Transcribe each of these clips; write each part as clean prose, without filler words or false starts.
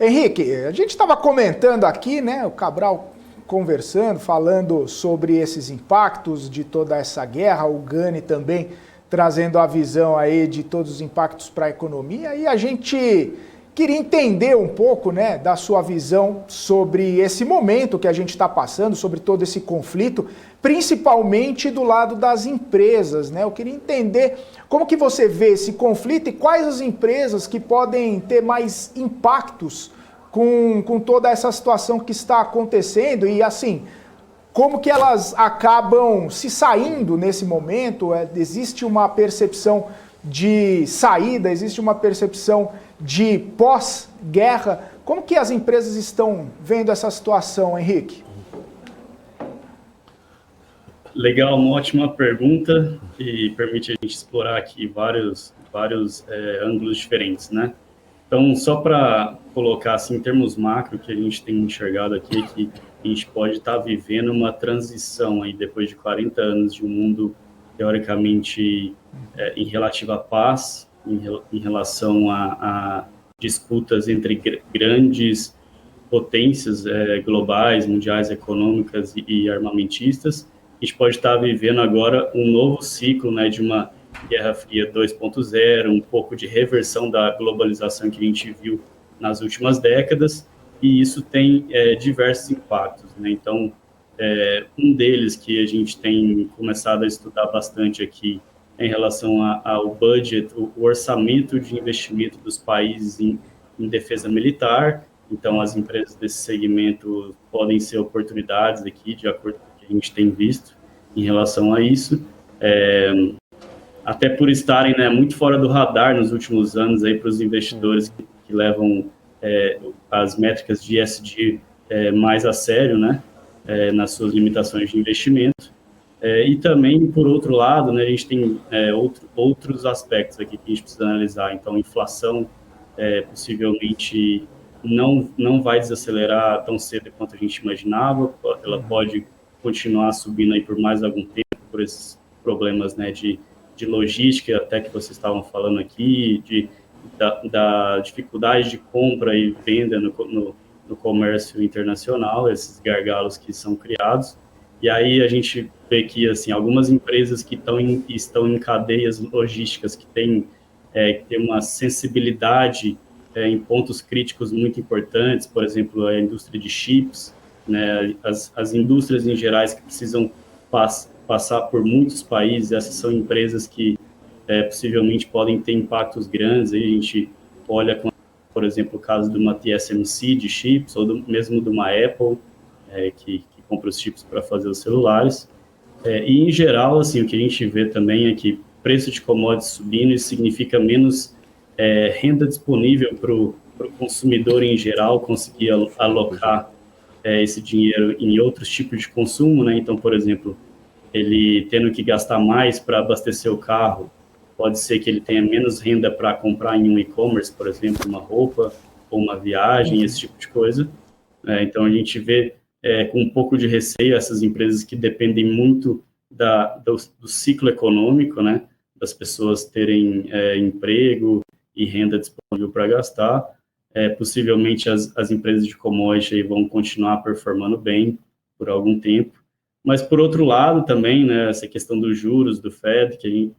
Henrique, a gente estava comentando aqui, né, o Cabral conversando, falando sobre esses impactos de toda essa guerra, o Gani também trazendo a visão aí de todos os impactos para a economia, e a gente queria entender um pouco, né, da sua visão sobre esse momento que a gente está passando, sobre todo esse conflito, principalmente do lado das empresas, né? Eu queria entender como que você vê esse conflito e quais as empresas que podem ter mais impactos com toda essa situação que está acontecendo e, assim, como que elas acabam se saindo nesse momento. Existe uma percepção de saída, existe uma percepção de pós-guerra. Como que as empresas estão vendo essa situação, Henrique? Legal, uma ótima pergunta e permite a gente explorar aqui vários ângulos diferentes, né? Então, só para colocar assim, em termos macro, que a gente tem enxergado aqui, que a gente pode estar vivendo uma transição aí depois de 40 anos de um mundo teoricamente em relativa paz, em relação a disputas entre grandes potências globais, mundiais, econômicas e armamentistas. A gente pode estar vivendo agora um novo ciclo, né, de uma Guerra Fria 2.0, um pouco de reversão da globalização que a gente viu nas últimas décadas, e isso tem diversos impactos, né? Então, um deles que a gente tem começado a estudar bastante aqui é em relação ao budget, o orçamento de investimento dos países em defesa militar. Então, as empresas desse segmento podem ser oportunidades aqui, de acordo com o que a gente tem visto em relação a isso. Até por estarem, né, muito fora do radar nos últimos anos aí para os investidores que levam as métricas de ESG mais a sério, né, nas suas limitações de investimento. E também, por outro lado, né, a gente tem outros aspectos aqui que a gente precisa analisar. Então, inflação possivelmente não vai desacelerar tão cedo quanto a gente imaginava, ela pode continuar subindo aí por mais algum tempo, por esses problemas, né, de logística, até que vocês estavam falando aqui, da dificuldade de compra e venda no comércio internacional, esses gargalos que são criados. E aí a gente vê que, assim, algumas empresas que estão em cadeias logísticas que têm uma sensibilidade em pontos críticos muito importantes, por exemplo, a indústria de chips, né, as indústrias em gerais que precisam passar por muitos países, essas são empresas que possivelmente podem ter impactos grandes. Aí a gente olha, por exemplo, o caso de uma TSMC de chips, ou mesmo de uma Apple, que compra os chips para fazer os celulares. E, em geral, assim, o que a gente vê também é que preço de commodities subindo, isso significa menos renda disponível para o consumidor em geral conseguir alocar esse dinheiro em outros tipos de consumo, né? Então, por exemplo, ele tendo que gastar mais para abastecer o carro, pode ser que ele tenha menos renda para comprar em um e-commerce, por exemplo, uma roupa ou uma viagem, esse tipo de coisa. Então, a gente vê com um pouco de receio essas empresas que dependem muito do ciclo econômico, né, das pessoas terem emprego e renda disponível para gastar. Possivelmente as empresas de commodity vão continuar performando bem por algum tempo. Mas, por outro lado, também, né, essa questão dos juros do Fed, que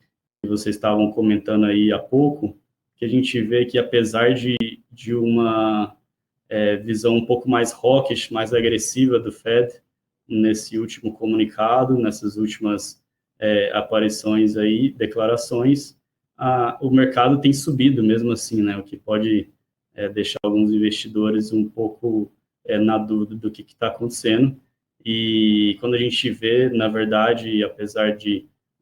vocês estavam comentando aí há pouco, que a gente vê que, apesar de uma visão um pouco mais hawkish, mais agressiva do Fed, nesse último comunicado, nessas últimas aparições aí, declarações, o mercado tem subido mesmo assim, né, o que pode deixar alguns investidores um pouco na dúvida do que está acontecendo. E quando a gente vê, na verdade, apesar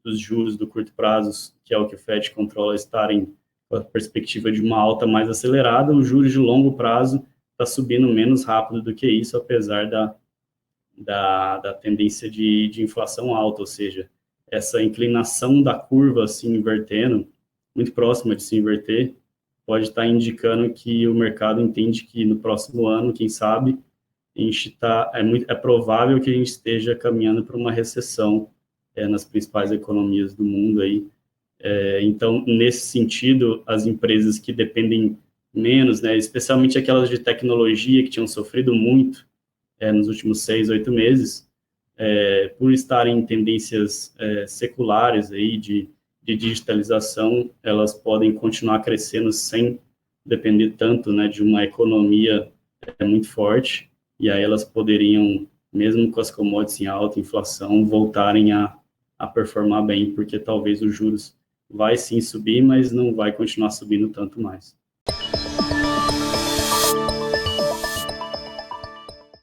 dos juros do curto prazo, que é o que o Fed controla, estarem com a perspectiva de uma alta mais acelerada, os juros de longo prazo está subindo menos rápido do que isso, apesar da tendência de inflação alta, ou seja, essa inclinação da curva se invertendo, muito próxima de se inverter, pode estar indicando que o mercado entende que no próximo ano, quem sabe, a gente é provável que a gente esteja caminhando para uma recessão nas principais economias do mundo aí. Então, nesse sentido, as empresas que dependem menos, né, especialmente aquelas de tecnologia que tinham sofrido muito nos últimos 6, 8 meses, por estarem em tendências seculares aí de digitalização, elas podem continuar crescendo sem depender tanto, né, de uma economia muito forte, e aí elas poderiam, mesmo com as commodities em alta inflação, voltarem a performar bem, porque talvez os juros vai sim subir, mas não vai continuar subindo tanto mais.